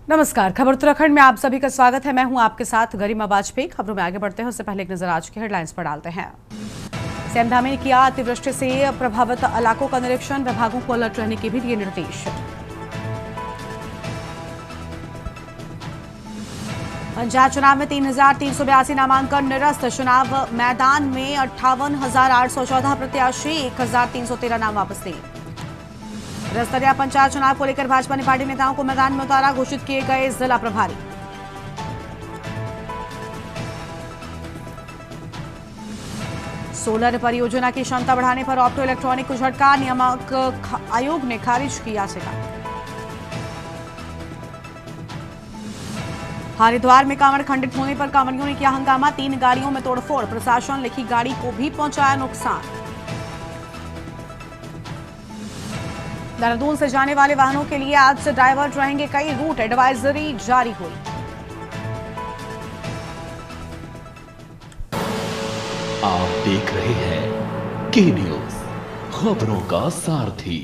नमस्कार, खबर उत्तराखंड में आप सभी का स्वागत है। मैं हूं आपके साथ गरिमा वाजपेयी। खबरों में आगे बढ़ते हैं उससे पहले एक नजर आज की हेडलाइंस पर डालते हैं। सीएम धामी ने किया अतिवृष्टि से प्रभावित इलाकों का निरीक्षण, विभागों को अलर्ट रहने के भी दिए निर्देश। पंचायत चुनाव में 3,382 नामांकन निरस्त, चुनाव मैदान में 58,814 प्रत्याशी, 1,313 नाम वापस लिए। स्तरीय पंचायत चुनाव को लेकर भाजपा ने पार्टी नेताओं को मैदान में उतारा, घोषित किए गए जिला प्रभारी। सोलर परियोजना की क्षमता बढ़ाने पर ऑप्टो इलेक्ट्रॉनिक को झटका, नियामक आयोग ने खारिज की याचिका। हरिद्वार में कांवड़ खंडित होने पर कांवड़ियों ने किया हंगामा, 3 गाड़ियों में तोड़फोड़, प्रशासन लिखी गाड़ी को भी पहुंचाया नुकसान। देहरादून से जाने वाले वाहनों के लिए आज से डाइवर्ट रहेंगे कई रूट, एडवाइजरी जारी हुई। आप देख रहे हैं के न्यूज, खबरों का सारथी।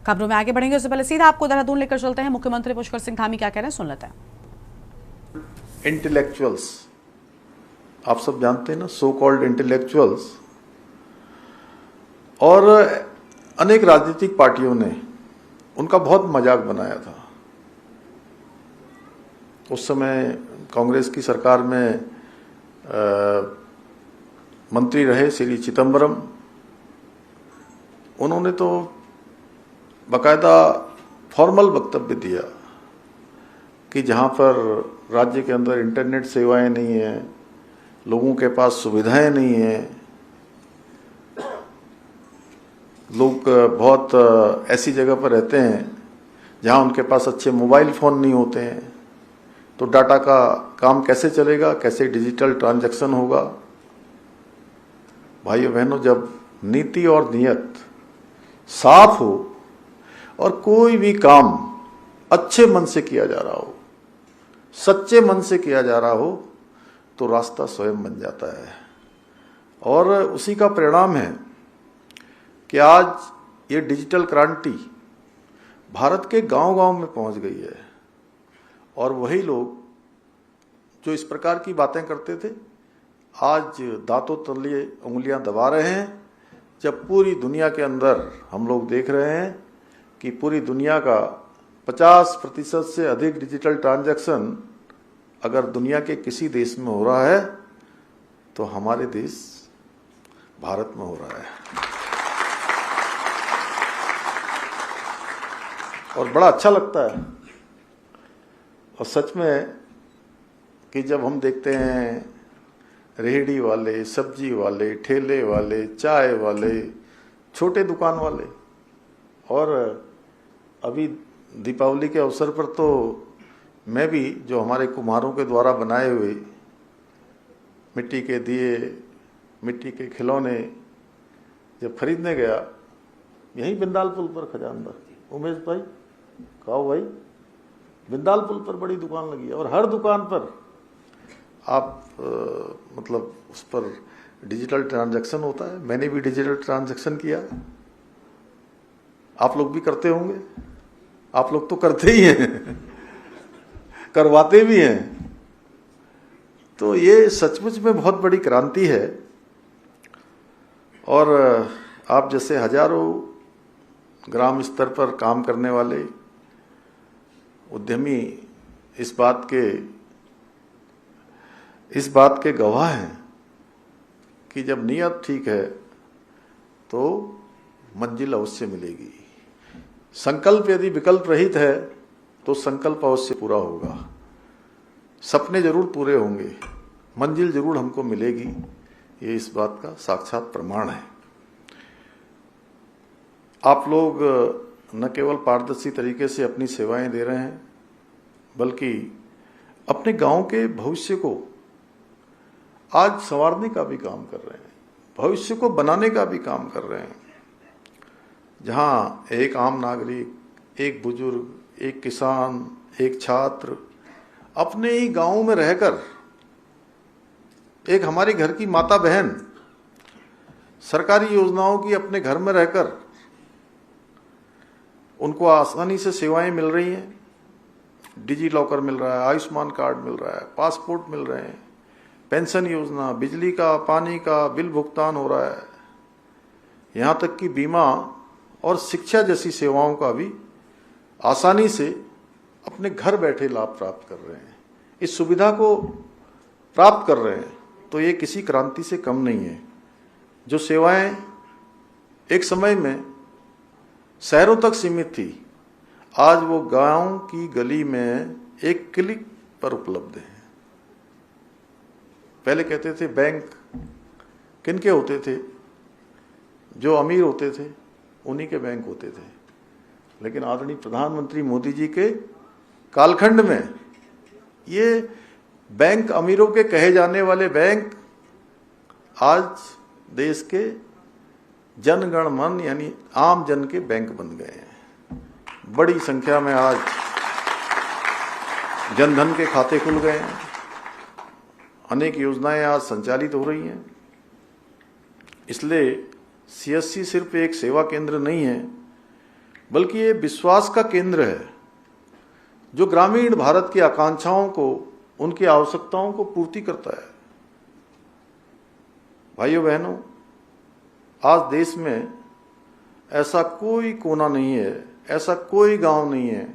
खबरों में आगे बढ़ेंगे उससे पहले सीधा आपको देहरादून लेकर चलते हैं। मुख्यमंत्री पुष्कर सिंह धामी क्या कह रहे हैं, सुन लेते हैं। इंटेलेक्चुअल्स, आप सब जानते हैं ना, सो कॉल्ड इंटेलेक्चुअल्स और अनेक राजनीतिक पार्टियों ने उनका बहुत मजाक बनाया था। उस समय कांग्रेस की सरकार में मंत्री रहे श्री चिदंबरम, उन्होंने तो बाकायदा फॉर्मल वक्तव्य दिया कि जहां पर राज्य के अंदर इंटरनेट सेवाएं नहीं है, लोगों के पास सुविधाएं नहीं है, लोग बहुत ऐसी जगह पर रहते हैं जहां उनके पास अच्छे मोबाइल फोन नहीं होते हैं, तो डाटा का काम कैसे चलेगा, कैसे डिजिटल ट्रांजैक्शन होगा। भाइयों बहनों, जब नीति और नियत साफ हो और कोई भी काम अच्छे मन से किया जा रहा हो, सच्चे मन से किया जा रहा हो, तो रास्ता स्वयं बन जाता है। और उसी का परिणाम है कि आज ये डिजिटल क्रांति भारत के गांव-गांव में पहुंच गई है। और वही लोग जो इस प्रकार की बातें करते थे, आज दांतों तले उंगलियां दबा रहे हैं, जब पूरी दुनिया के अंदर हम लोग देख रहे हैं कि पूरी दुनिया का 50% से अधिक डिजिटल ट्रांजैक्शन अगर दुनिया के किसी देश में हो रहा है तो हमारे देश भारत में हो रहा है। और बड़ा अच्छा लगता है। और सच में कि जब हम देखते हैं रेहड़ी वाले, सब्जी वाले, ठेले वाले, चाय वाले, छोटे दुकान वाले, और अभी दीपावली के अवसर पर तो मैं भी जो हमारे कुम्हारों के द्वारा बनाए हुए मिट्टी के दिए, मिट्टी के खिलौने जब खरीदने गया, यहीं बिंदाल पुल पर खजानदार उमेश भाई, कहो भाई, बिंदाल पुल पर बड़ी दुकान लगी है और हर दुकान पर आप मतलब उस पर डिजिटल ट्रांजैक्शन होता है। मैंने भी डिजिटल ट्रांजैक्शन किया, आप लोग भी करते होंगे, आप लोग तो करते ही हैं करवाते भी हैं। तो ये सचमुच में बहुत बड़ी क्रांति है। और आप जैसे हजारों ग्राम स्तर पर काम करने वाले उद्यमी इस बात के गवाह हैं कि जब नियत ठीक है तो मंजिल अवश्य मिलेगी। संकल्प यदि विकल्प रहित है तो संकल्प अवश्य पूरा होगा, सपने जरूर पूरे होंगे, मंजिल जरूर हमको मिलेगी। ये इस बात का साक्षात प्रमाण है। आप लोग न केवल पारदर्शी तरीके से अपनी सेवाएं दे रहे हैं, बल्कि अपने गांव के भविष्य को आज संवारने का भी काम कर रहे हैं, भविष्य को बनाने का भी काम कर रहे हैं। जहां एक आम नागरिक, एक बुजुर्ग, एक किसान, एक छात्र अपने ही गांव में रहकर, एक हमारी घर की माता बहन सरकारी योजनाओं की अपने घर में रहकर उनको आसानी से सेवाएं मिल रही हैं। डिजी लॉकर मिल रहा है, आयुष्मान कार्ड मिल रहा है, पासपोर्ट मिल रहे हैं, पेंशन योजना, बिजली का, पानी का बिल भुगतान हो रहा है, यहाँ तक कि बीमा और शिक्षा जैसी सेवाओं का भी आसानी से अपने घर बैठे लाभ प्राप्त कर रहे हैं। इस सुविधा को प्राप्त कर रहे हैं तो ये किसी क्रांति से कम नहीं है। जो सेवाएं एक समय में शहरों तक सीमित थी, आज वो गांव की गली में एक क्लिक पर उपलब्ध है। पहले कहते थे बैंक किनके होते थे, जो अमीर होते थे उन्हीं के बैंक होते थे, लेकिन आदरणीय प्रधानमंत्री मोदी जी के कालखंड में ये बैंक, अमीरों के कहे जाने वाले बैंक आज देश के जनगण मन यानी आम जन के बैंक बन गए हैं। बड़ी संख्या में आज जनधन के खाते खुल गए हैं, अनेक योजनाएं आज संचालित हो रही हैं। इसलिए सीएससी सिर्फ एक सेवा केंद्र नहीं है, बल्कि ये विश्वास का केंद्र है जो ग्रामीण भारत की आकांक्षाओं को, उनकी आवश्यकताओं को पूर्ति करता है। भाइयों बहनों, आज देश में ऐसा कोई कोना नहीं है, ऐसा कोई गांव नहीं है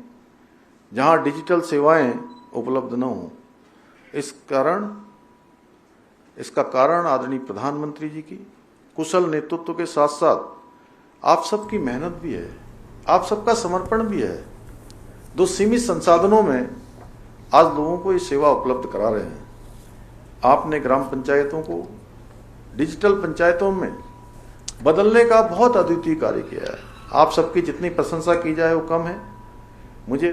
जहां डिजिटल सेवाएं उपलब्ध न हो। इसका कारण आदरणीय प्रधानमंत्री जी की कुशल नेतृत्व के साथ साथ आप सबकी मेहनत भी है, आप सबका समर्पण भी है। दो सीमित संसाधनों में आज लोगों को ये सेवा उपलब्ध करा रहे हैं। आपने ग्राम पंचायतों को डिजिटल पंचायतों में बदलने का बहुत अद्वितीय कार्य किया है। आप सबकी जितनी प्रशंसा की जाए वो कम है। मुझे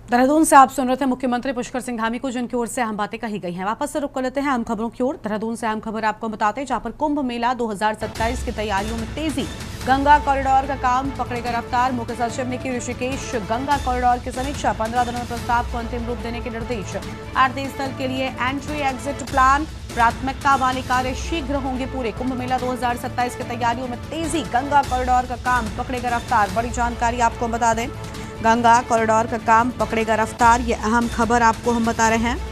देहरादून से आप सुन रहे थे मुख्यमंत्री पुष्कर सिंह धामी को, जिनकी ओर से अहम बातें कही गई हैं। वापस से रुक कर लेते हैं अहम खबरों की ओर। देहरादून से अहम खबर आपको बताते हैं, जहां पर कुंभ मेला 2027 की तैयारियों में तेजी। गंगा कॉरिडोर का काम पकड़ेगा रफ्तार। मुख्य सचिव ने की ऋषिकेश गंगा कॉरिडोर की समीक्षा। 15 दिनों में प्रस्ताव को अंतिम रूप देने के निर्देश। आरती स्थल के लिए एंट्री एग्जिट प्लान, प्राथमिकता वाले कार्य शीघ्र होंगे पूरे। कुंभ मेला 2027 की तैयारियों में तेजी। गंगा कॉरिडोर का काम पकड़ेगा रफ्तार। बड़ी जानकारी आपको बता दें, गंगा कॉरिडोर का काम पकड़ेगा रफ्तार, ये अहम खबर आपको हम बता रहे हैं।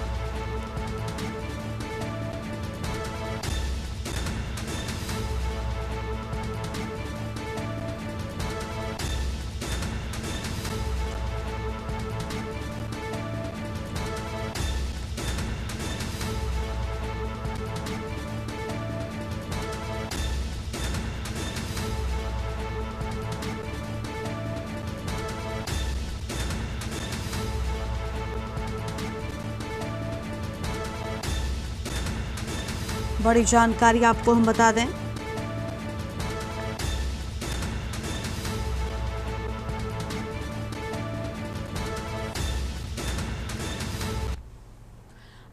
बड़ी जानकारी आपको हम बता दें,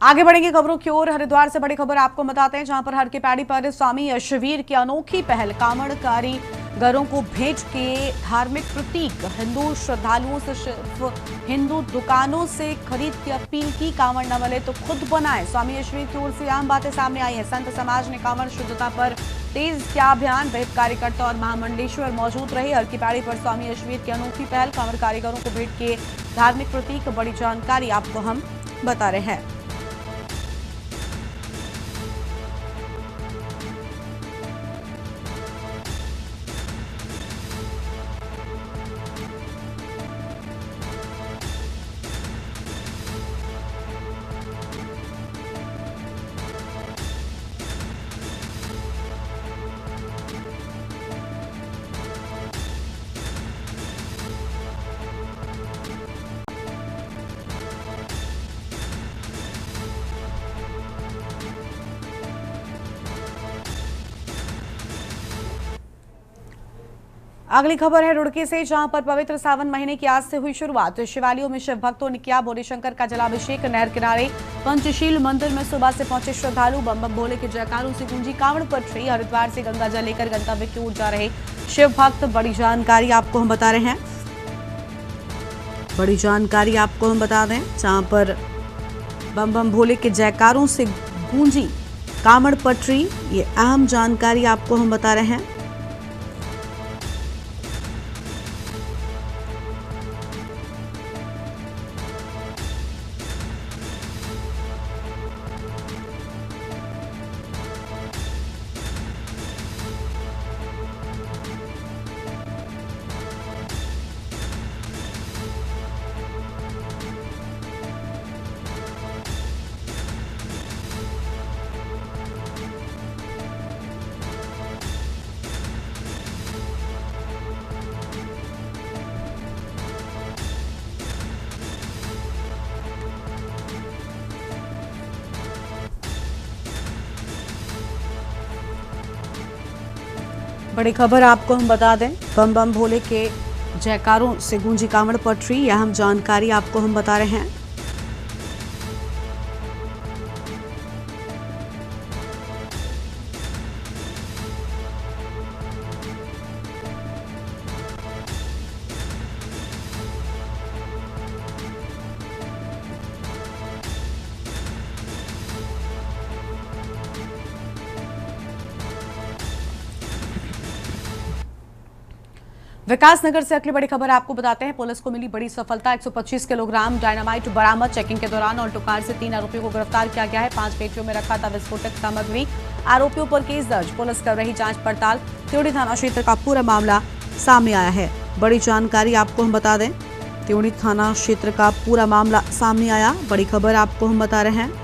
आगे बढ़ेंगे खबरों की ओर। हरिद्वार से बड़ी खबर आपको बताते हैं, जहां पर हर की पैड़ी पर स्वामी यशवीर की अनोखी पहल। कामड़कारी घरों को भेंट के धार्मिक प्रतीक। हिंदू श्रद्धालुओं से सिर्फ हिंदू दुकानों से खरीद की अपील की। कांवड़ न मिले तो खुद बनाए। स्वामी यशवीर की ओर से आम बातें सामने आई हैं। संत समाज ने कांवड़ शुद्धता पर तेज किया अभियान। विहिप कार्यकर्ता और महामंडलेश्वर मौजूद रहे। हर की पैड़ी पर स्वामी यशवीर की अनोखी पहल। कांवड़ कारीगरों को भेंट के धार्मिक प्रतीक। बड़ी जानकारी आपको हम बता रहे हैं। अगली खबर है रुड़की से, जहां पर पवित्र सावन महीने की आज से हुई शुरुआत। शिवालयों में शिव भक्तों ने किया भोले शंकर का जलाभिषेक। नहर किनारे पंचशील मंदिर में सुबह से पहुंचे श्रद्धालु। बम बम भोले के जयकारों से गूंजी कांवड़ पटरी। हरिद्वार से गंगा जल लेकर गंतव्य की ओर जा रहे शिव भक्त। बड़ी जानकारी आपको हम बता रहे हैं। बड़ी जानकारी आपको हम बता दें, जहां पर बम बम भोले के जयकारों से गूंजी कांवड़ पटरी। ये अहम जानकारी आपको हम बता रहे हैं। बड़ी खबर आपको हम बता दें, बम बम भोले के जयकारों से गूंजी कांवड़ पटरी। यह हम जानकारी आपको हम बता रहे हैं। विकासनगर से अगली बड़ी खबर आपको बताते हैं। पुलिस को मिली बड़ी सफलता, 125 किलोग्राम डायनामाइट बरामद। चेकिंग के दौरान ऑल्टो कार से 3 आरोपियों को गिरफ्तार किया गया है। 5 पेटियों में रखा था विस्फोटक सामग्री। आरोपियों पर केस दर्ज, पुलिस कर रही जांच पड़ताल। त्योड़ी थाना क्षेत्र का पूरा मामला सामने आया है। बड़ी जानकारी आपको हम बता दें, त्योड़ी थाना क्षेत्र का पूरा मामला सामने आया। बड़ी खबर आपको हम बता रहे हैं।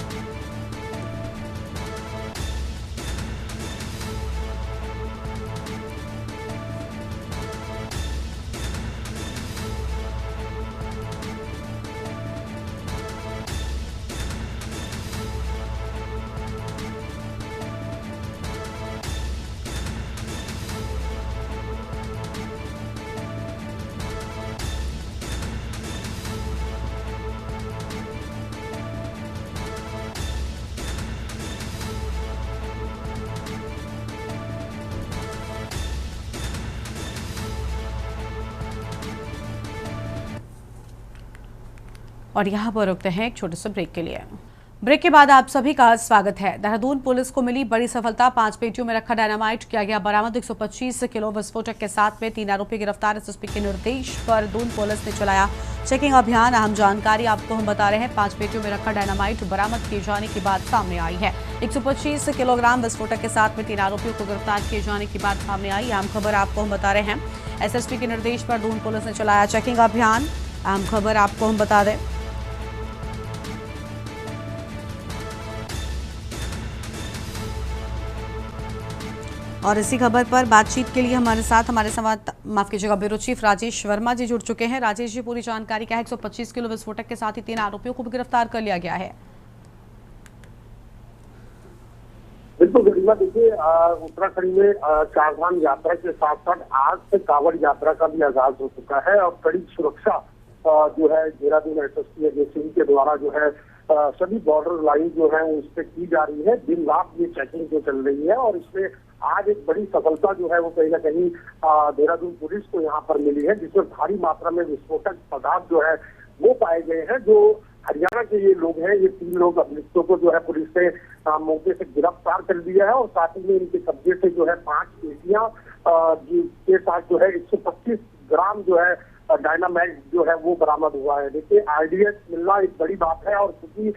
और यहाँ पर रुकते हैं एक छोटे से ब्रेक के लिए। ब्रेक के बाद आप सभी का स्वागत है। देहरादून पुलिस को मिली बड़ी सफलता, 5 पेटियों में रखा डायनामाइट किया गया बरामद। 125 किलो विस्फोटक के साथ में 3 आरोपी गिरफ्तार। एसएसपी के निर्देश पर दून पुलिस ने चलाया चेकिंग अभियान। अहम जानकारी आपको हम बता रहे हैं। 5 पेटियों में रखा डायनामाइट बरामद किए जाने की बात सामने आई है। 125 किलोग्राम विस्फोटक के साथ में 3 आरोपियों को गिरफ्तार किए जाने की बात सामने आई। अहम खबर आपको हम बता रहे हैं। एसएसपी के निर्देश पर दून पुलिस ने चलाया चेकिंग अभियान। अहम खबर आपको हम बता दें। और इसी खबर पर बातचीत के लिए हमारे साथ हमारे माफ कीजिएगा ब्यूरो चीफ राजेश वर्मा जी जुड़ चुके हैं। राजेश जी, पूरी जानकारी क्या है? 125 किलो विस्फोटक के साथ ही 3 आरोपियों को भी गिरफ्तार कर लिया गया है। बिल्कुल गरिमा, देखिए उत्तराखंड में चारधाम यात्रा के साथ साथ आज से कांवड़ यात्रा का भी आगाज हो चुका है और कड़ी सुरक्षा जो है देहरादून एसएसपी अजय सिंह के द्वारा जो है सभी बॉर्डर लाइन जो है उस पर की जा रही है। दिन रात ये चेकिंग जो चल रही है और इसमें आज एक बड़ी सफलता जो है वो कहीं ना कहीं देहरादून पुलिस को यहाँ पर मिली है, जिसमें भारी मात्रा में विस्फोटक पदार्थ जो है वो पाए गए हैं। जो हरियाणा के ये लोग हैं, ये 3 लोग अभियुक्तों को जो है पुलिस ने मौके से गिरफ्तार कर दिया है और साथ ही में इनके कब्जे से जो है 5 पेटियां के साथ जो है 125 ग्राम जो है डायनामाइट जो है वो बरामद हुआ है। देखिए आरडीएक्स मिलना एक बड़ी बात है और क्योंकि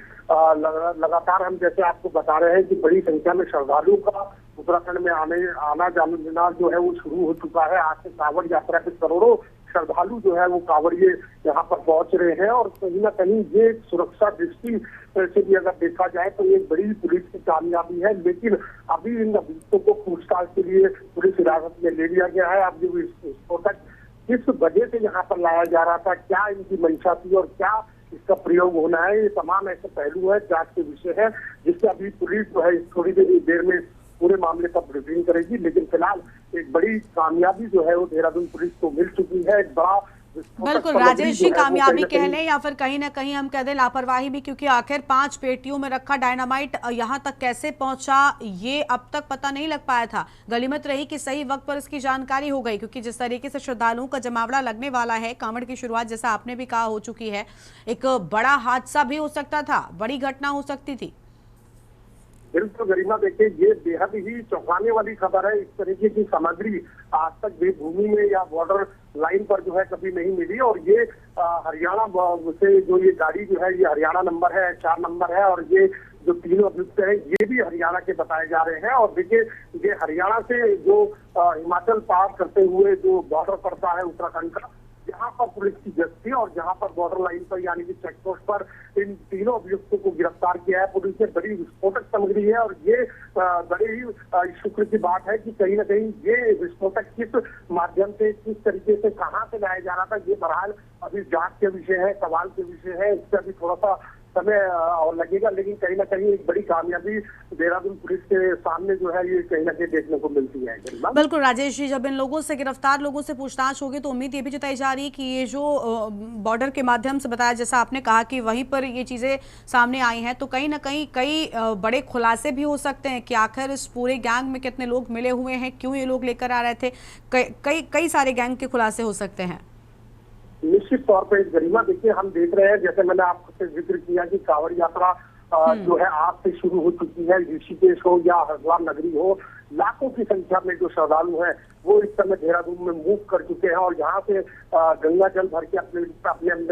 लगातार हम जैसे आपको बता रहे हैं कि बड़ी संख्या में श्रद्धालुओं का उत्तराखंड में आना जाना जो है वो शुरू हो चुका है। आज से कांवड़ यात्रा के करोड़ों श्रद्धालु जो है वो कांवड़िए यहाँ पर पहुंच रहे हैं और कहीं ना कहीं ये सुरक्षा दृष्टि से भी अगर देखा जाए तो एक बड़ी पुलिस की कामयाबी है। लेकिन अभी इन अभियुक्तों को पूछताछ के लिए पुलिस हिरासत में ले लिया गया है। अब जो विस्फोटक किस वजह से यहाँ पर लाया जा रहा था, क्या इनकी मंशा थी और क्या इसका प्रयोग होना है, ये तमाम ऐसे पहलू है जांच के विषय है, जिससे अभी पुलिस जो है थोड़ी देर में पूरे मामले का ब्रीफिंग करेगी। लेकिन फिलहाल एक बड़ी कामयाबी जो है वो देहरादून पुलिस को मिल चुकी है। एक बड़ा बिल्कुल राजेश जी, कामयाबी कह लें या फिर कहीं ना कहीं हम कह दें लापरवाही भी, क्योंकि आखिर 5 पेटियों में रखा डायनामाइट यहाँ तक कैसे पहुंचा ये अब तक पता नहीं लग पाया था। गलीमत रही कि सही वक्त पर इसकी जानकारी हो गई, क्योंकि जिस तरीके से श्रद्धालुओं का जमावड़ा लगने वाला है, कांवड़ की शुरुआत जैसा आपने भी कहा हो चुकी है, एक बड़ा हादसा भी हो सकता था, बड़ी घटना हो सकती थी। बिल्कुल गरिमा, देखिए ये बेहद ही चौंकाने वाली खबर है। इस तरीके की सामग्री आज तक देवभूमि में या बॉर्डर लाइन पर जो है कभी नहीं मिली और ये हरियाणा से जो ये गाड़ी जो है ये हरियाणा नंबर है, 4 नंबर है और ये जो 3 अभियुक्त हैं ये भी हरियाणा के बताए जा रहे हैं। और देखिए ये हरियाणा से जो हिमाचल पार करते हुए जो बॉर्डर पड़ता है उत्तराखंड का, जहाँ पर पुलिस की गश्त थी और जहाँ पर बॉर्डर लाइन पर यानी कि चेक पोस्ट पर इन 3 अभियुक्तों को गिरफ्तार किया है पुलिस ने। बड़ी विस्फोटक सामग्री है और ये बड़े ही शुक्र की बात है कि कहीं ना कहीं ये विस्फोटक किस माध्यम से, किस तरीके से, कहाँ से लाया जा रहा था, ये बहरहाल अभी जांच के विषय है, सवाल के विषय है। इससे अभी थोड़ा सा समय और लगेगा, लेकिन कहीं ना कहीं एक बड़ी कामयाबी देहरादून पुलिस के सामने जो है ये कहीं ना कहीं देखने को मिलती है। बिल्कुल राजेश जी, जब इन लोगों से, गिरफ्तार लोगों से पूछताछ होगी तो उम्मीद ये भी जताई जा रही है कि ये जो बॉर्डर के माध्यम से बताया, जैसा आपने कहा कि वहीं पर ये चीजें सामने आई हैं, तो कहीं ना कहीं कई बड़े खुलासे भी हो सकते हैं कि आखिर इस पूरे गैंग में कितने लोग मिले हुए हैं, क्यों ये लोग लेकर आ रहे थे। कई सारे गैंग के खुलासे हो सकते हैं। निश्चित तौर पर गरिमा, देखिए हम देख रहे हैं, जैसे मैंने आपसे जिक्र किया कि कांवड़ यात्रा जो है आज से शुरू हो चुकी है। ऋषिकेश हो या हरिद्वार नगरी हो, लाखों की संख्या में जो श्रद्धालु हैं वो इस समय देहरादून में मूव कर चुके हैं और यहाँ से गंगा जल भर के अपने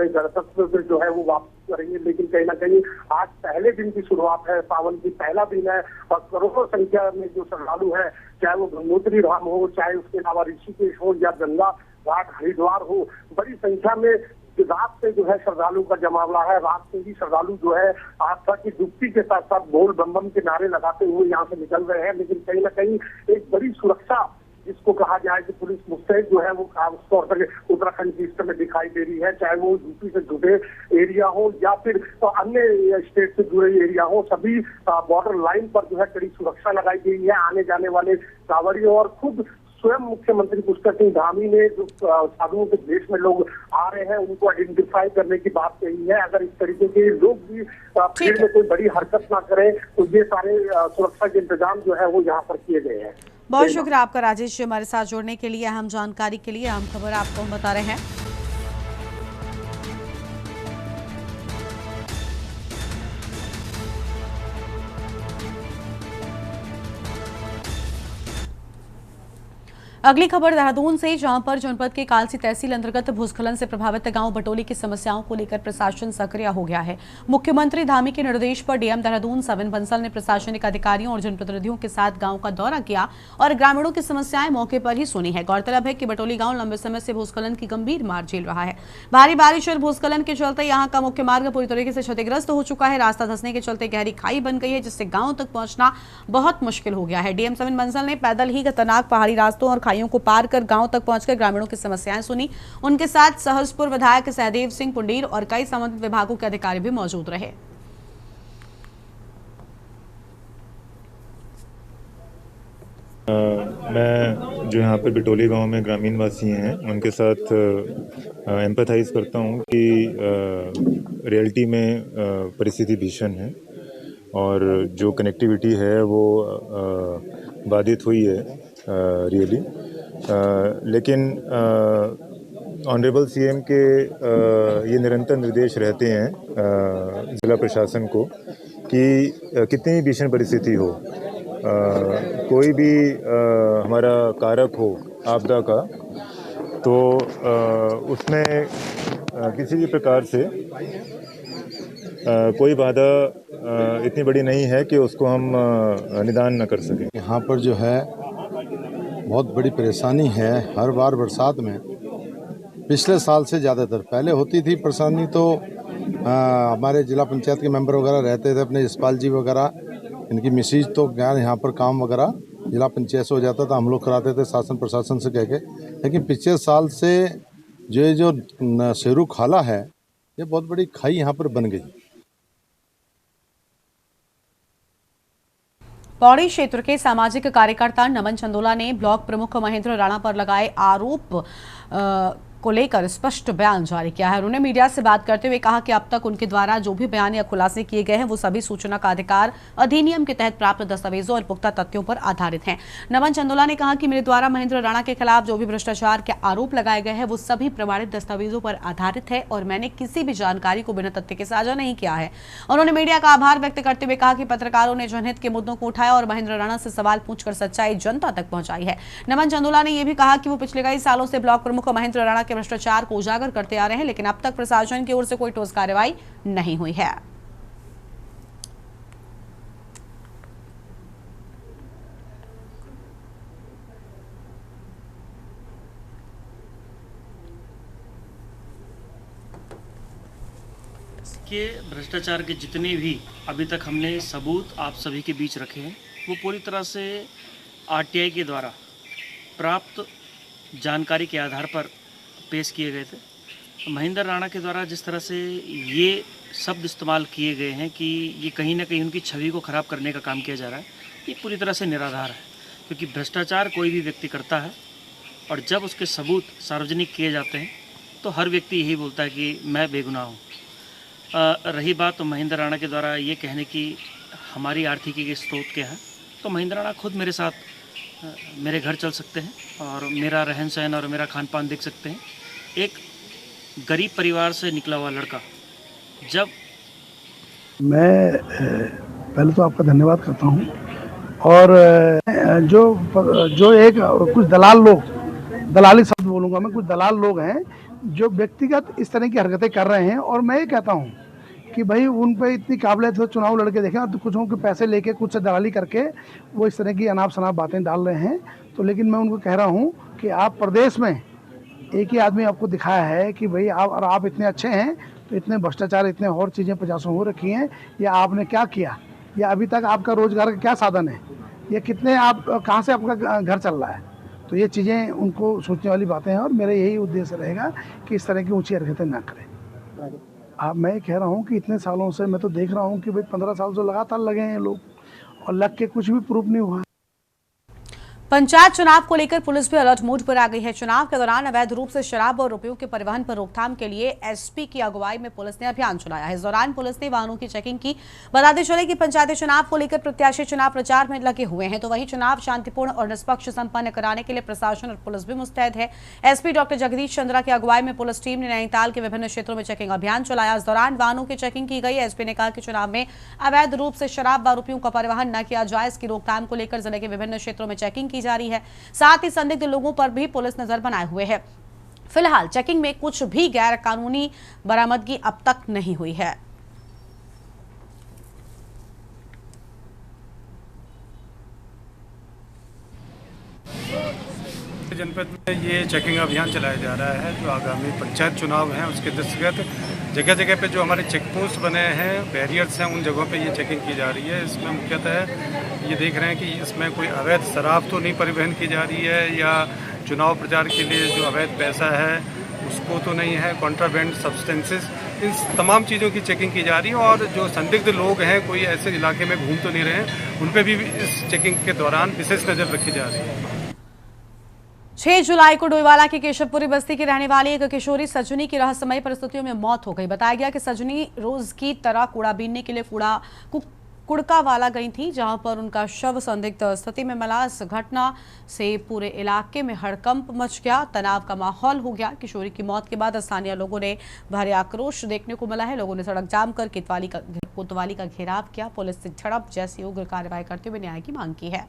गंतव्य पे जो है वो वापस करेंगे। लेकिन कहीं ना कहीं आज पहले दिन की शुरुआत है, सावन की पहला दिन है और करोड़ों संख्या में जो श्रद्धालु है, चाहे वो गंगोत्री धाम हो, चाहे उसके अलावा ऋषिकेश हो या गंगा घाट हरिद्वार हो, बड़ी संख्या में रात से जो है श्रद्धालु का जमावड़ा है। रात से ही श्रद्धालु जो है आस्था की डुबकी के साथ साथ बोल बम बम के नारे लगाते हुए यहाँ से निकल रहे हैं। लेकिन कहीं ना कहीं एक बड़ी सुरक्षा जिसको कहा जाए कि पुलिस मुस्तैद जो है वो खासतौर पर उत्तराखंड की इस समय दिखाई दे रही है, चाहे वो यूपी से जुड़े एरिया हो या फिर अन्य स्टेट से जुड़े एरिया हो, सभी बॉर्डर लाइन पर जो है कड़ी सुरक्षा लगाई गई है। आने जाने वाले कांवड़ियों और खुद स्वयं मुख्यमंत्री पुष्कर सिंह धामी ने जो साधुओं के देश में लोग आ रहे हैं उनको आइडेंटिफाई करने की बात कही है। अगर इस तरीके के लोग भी भीड़ में कोई बड़ी हरकत ना करें तो ये सारे सुरक्षा के इंतजाम जो है वो यहाँ पर किए गए हैं। बहुत शुक्रिया आपका राजेश जी, हमारे साथ जुड़ने के लिए, अहम जानकारी के लिए। अहम खबर आपको हम बता रहे हैं। अगली खबर देहरादून से, जहां पर जनपद के कालसी तहसील अंतर्गत भूस्खलन से प्रभावित गांव बटोली की समस्याओं को लेकर प्रशासन सक्रिय हो गया है। मुख्यमंत्री धामी के निर्देश पर डीएम देहरादून सविन बंसल ने प्रशासनिक अधिकारियों और जनप्रतिनिधियों के साथ गांव का दौरा किया और ग्रामीणों की समस्याएं मौके पर ही सुनी है। गौरतलब है कि बटोली गांव लंबे समय से भूस्खलन की गंभीर मार झेल रहा है। भारी बारिश और भूस्खलन के चलते यहाँ का मुख्य मार्ग पूरी तरीके से क्षतिग्रस्त हो चुका है। रास्ता धंसने के चलते गहरी खाई बन गई है, जिससे गाँव तक पहुंचना बहुत मुश्किल हो गया है। डीएम सविन बंसल ने पैदल ही खतरनाक पहाड़ी रास्तों और खाइयों को पार कर गांव तक पहुंचकर ग्रामीणों की समस्याएं सुनी। उनके साथ सहसपुर विधायक सहदेव सिंह पुंडीर और कई संबंधित विभागों के अधिकारी भी मौजूद रहे। मैं जो यहाँ पर बिटोली गांव में ग्रामीण वासी हैं उनके साथ एम्पैथाइज करता हूँ कि रियलिटी में परिस्थिति भीषण है और जो कनेक्टिविटी है वो बाधित हुई है रियली। लेकिन ऑनरेबल सीएम के ये निरंतर निर्देश रहते हैं जिला प्रशासन को कि कितनी भी भीषण परिस्थिति हो, कोई भी हमारा कारक हो आपदा का, तो उसमें किसी भी प्रकार से कोई बाधा इतनी बड़ी नहीं है कि उसको हम निदान न कर सकें। यहाँ पर जो है बहुत बड़ी परेशानी है। हर बार बरसात में पिछले साल से ज़्यादातर, पहले होती थी परेशानी तो हमारे जिला पंचायत के मेंबर वगैरह रहते थे, अपने जसपाल जी वगैरह, इनकी मिसेज तो ज्ञान यहाँ पर काम वगैरह जिला पंचायत से हो जाता था, हम लोग कराते थे शासन प्रशासन से कह के। लेकिन पिछले साल से जो शेरू खाला है, ये बहुत बड़ी खाई यहाँ पर बन गई। पौड़ी क्षेत्र के सामाजिक कार्यकर्ता नमन चंदोला ने ब्लॉक प्रमुख महेंद्र राणा पर लगाए आरोप को लेकर स्पष्ट बयान जारी किया है। उन्होंने मीडिया से बात करते हुए कहा कि अब तक उनके द्वारा जो भी बयान या खुलासे किए गए हैं वो सभी सूचना का अधिकार अधिनियम के तहत प्राप्त दस्तावेजों और पुख्ता तथ्यों पर आधारित हैं। नमन चंदोला ने कहा कि मेरे द्वारा महेंद्र राणा के खिलाफ जो भी भ्रष्टाचार के आरोप लगाए गए हैं वो सभी प्रमाणित दस्तावेजों पर आधारित है और मैंने किसी भी जानकारी को बिना तथ्य के साझा नहीं किया है। उन्होंने मीडिया का आभार व्यक्त करते हुए कहा कि पत्रकारों ने जनहित के मुद्दों को उठाया और महेंद्र राणा से सवाल पूछकर सच्चाई जनता तक पहुंचाई है। नमन चंदोला ने यह भी कहा कि वो पिछले कई सालों से ब्लॉक प्रमुख महेंद्र राणा के भ्रष्टाचार को उजागर करते आ रहे हैं, लेकिन अब तक प्रशासन की ओर से कोई ठोस कार्रवाई नहीं हुई है। के भ्रष्टाचार के जितने भी अभी तक हमने सबूत आप सभी के बीच रखे हैं वो पूरी तरह से आरटीआई के द्वारा प्राप्त जानकारी के आधार पर पेश किए गए थे महेंद्र राणा के द्वारा जिस तरह से ये शब्द इस्तेमाल किए गए हैं कि ये कहीं ना कहीं उनकी छवि को ख़राब करने का काम किया जा रहा है, ये पूरी तरह से निराधार है। क्योंकि भ्रष्टाचार कोई भी व्यक्ति करता है और जब उसके सबूत सार्वजनिक किए जाते हैं तो हर व्यक्ति यही बोलता है कि मैं बेगुनाह हूँ। रही बात तो महेंद्र राणा के द्वारा ये कहने की हमारी आर्थिकी के स्रोत क्या है, तो महेंद्र राणा खुद मेरे साथ मेरे घर चल सकते हैं और मेरा रहन सहन और मेरा खान पान देख सकते हैं। एक गरीब परिवार से निकला हुआ लड़का जब मैं पहले तो आपका धन्यवाद करता हूं और जो एक कुछ दलाली शब्द बोलूंगा मैं, कुछ दलाल लोग हैं जो व्यक्तिगत इस तरह की हरकतें कर रहे हैं। और मैं ये कहता हूं कि भाई उन पर इतनी काबिलियत हो, चुनाव लड़के देखें और कुछ के पैसे लेके कुछ से दलाली करके वो इस तरह की अनाप शनाप बातें डाल रहे हैं। तो लेकिन मैं उनको कह रहा हूं कि आप प्रदेश में एक ही आदमी आपको दिखाया है कि भाई आप इतने अच्छे हैं तो इतने भ्रष्टाचार, इतने और चीज़ें 50 हो रखी हैं, या आपने क्या किया, या अभी तक आपका रोजगार का क्या साधन है, या कितने आप कहाँ से आपका घर चल रहा है। तो ये चीज़ें उनको सोचने वाली बातें हैं और मेरा यही उद्देश्य रहेगा कि इस तरह की ऊंची हरकतें ना करें। मैं कह रहा हूँ कि इतने सालों से मैं तो देख रहा हूँ कि भाई 15 साल से लगातार लगे हैं लोग और लग के कुछ भी प्रूफ नहीं हुआ। पंचायत चुनाव को लेकर पुलिस भी अलर्ट मोड पर आ गई है। चुनाव के दौरान अवैध रूप से शराब और रुपयों के परिवहन पर रोकथाम के लिए एसपी की अगुवाई में पुलिस ने अभियान चलाया है। इस दौरान पुलिस ने वाहनों की चेकिंग की। बताते चले कि पंचायती चुनाव को लेकर प्रत्याशी चुनाव प्रचार में लगे हुए हैं, तो वहीं चुनाव शांतिपूर्ण और निष्पक्ष संपन्न कराने के लिए प्रशासन और पुलिस भी मुस्तैद है। एसपी डॉक्टर जगदीश चंद्रा की अगुवाई में पुलिस टीम ने नैनीताल के विभिन्न क्षेत्रों में चेकिंग अभियान चलाया। इस दौरान वाहनों की चेकिंग की गई। एसपी ने कहा कि चुनाव में अवैध रूप से शराब व रुपयों का परिवहन न किया जाए, इसकी रोकथाम को लेकर जिले के विभिन्न क्षेत्रों में चेकिंग की जा रही है। साथ ही संदिग्ध लोगों पर भी पुलिस नजर बनाए हुए है। फिलहाल चेकिंग में कुछ भी गैर कानूनी बरामदगी अब तक नहीं हुई है। जनपद में ये चेकिंग अभियान चलाया जा रहा है जो आगामी पंचायत चुनाव हैं उसके दृष्टिगत जगह जगह पे जो हमारे चेक पोस्ट बने हैं, बैरियर्स हैं, उन जगहों पे ये चेकिंग की जा रही है। इसमें मुख्यतः ये देख रहे हैं कि इसमें कोई अवैध शराब तो नहीं परिवहन की जा रही है या चुनाव प्रचार के लिए जो अवैध पैसा है उसको तो नहीं है, कॉन्ट्राबैंड सब्सटेंसेस, इन तमाम चीज़ों की चेकिंग की जा रही है। और जो संदिग्ध लोग हैं कोई ऐसे इलाके में घूम तो नहीं रहे हैं, उन पर भी इस चेकिंग के दौरान विशेष नज़र रखी जा रही है। 6 जुलाई को डोईवाला की केशवपुरी बस्ती की रहने वाली एक किशोरी सजनी की रहस्यमयी परिस्थितियों में मौत हो गई। बताया गया कि सजनी रोज की तरह कूड़ा बीनने के लिए कुड़कावाला गई थी, जहां पर उनका शव संदिग्ध स्थिति में मिला। इस घटना से पूरे इलाके में हड़कंप मच गया, तनाव का माहौल हो गया। किशोरी की मौत के बाद स्थानीय लोगों ने भारी आक्रोश देखने को मिला है। लोगों ने सड़क जाम कर कोतवाली का घेराव किया। पुलिस से झड़प जैसी उग्र कार्रवाई करते हुए न्याय की मांग की है।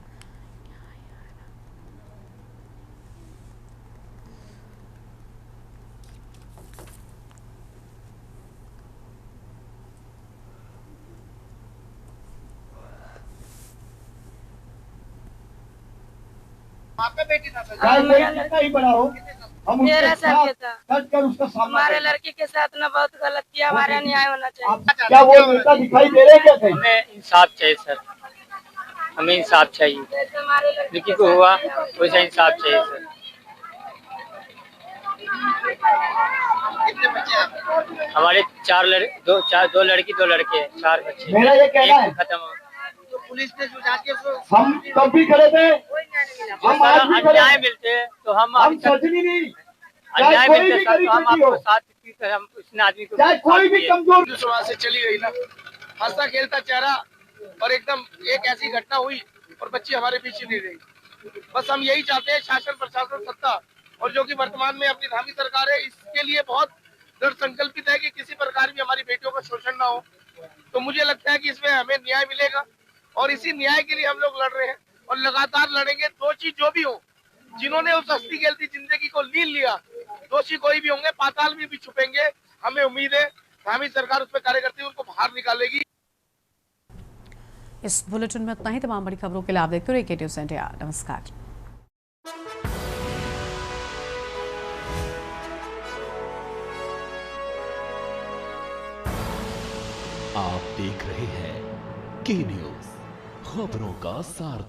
आपका बेटी था कितना ही बड़ा हो, हम मेरा साथ कर उसका सामना हमारे लड़की के साथ ना बहुत गलत किया, हमारा न्याय होना चाहिए। क्या वो लड़का दिखाई दे रहा है क्या कहीं? हमें इंसाफ चाहिए सर, हमें इंसाफ चाहिए। लड़की को हुआ वैसा इंसाफ चाहिए सर। हमारे दो लड़की 2 लड़के 4 बच्चे। मेरा ये कहना है खत्म हो। पुलिस ने हम तब भी खड़े थे, हम आज भी खड़े अन्याय मिलते तो हम सजनी नहीं, अन्याय मिलते सर तो हम आपको साथ हम इस आदमी को चाहे कोई भी कमजोर शुरुआत से चली गई ना, हंसता खेलता चेहरा और एकदम एक ऐसी घटना हुई और बच्ची हमारे पीछे नहीं रही। बस हम यही चाहते हैं शासन प्रशासन सत्ता और जो कि वर्तमान में अपनी धामी सरकार है, इसके लिए बहुत दृढ़ संकल्पित है कि किसी प्रकार भी हमारी बेटियों का शोषण ना हो। तो मुझे लगता है कि इसमें हमें न्याय मिलेगा और इसी न्याय के लिए हम लोग लड़ रहे हैं और लगातार लड़ेंगे। दोषी जो भी हो, जिन्होंने उस हस्ती खेलती जिंदगी को लीन लिया, दोषी कोई भी होंगे, पाताल में भी छुपेंगे। हमें उम्मीद है धामी सरकार उस पर कार्य करती है, उनको बाहर निकालेगी। इस बुलेटिन में इतना ही। तमाम बड़ी खबरों के लिए आप देखते रहिए KTV इंडिया। नमस्कार। आप देख रहे हैं K न्यूज़, खबरों का सार।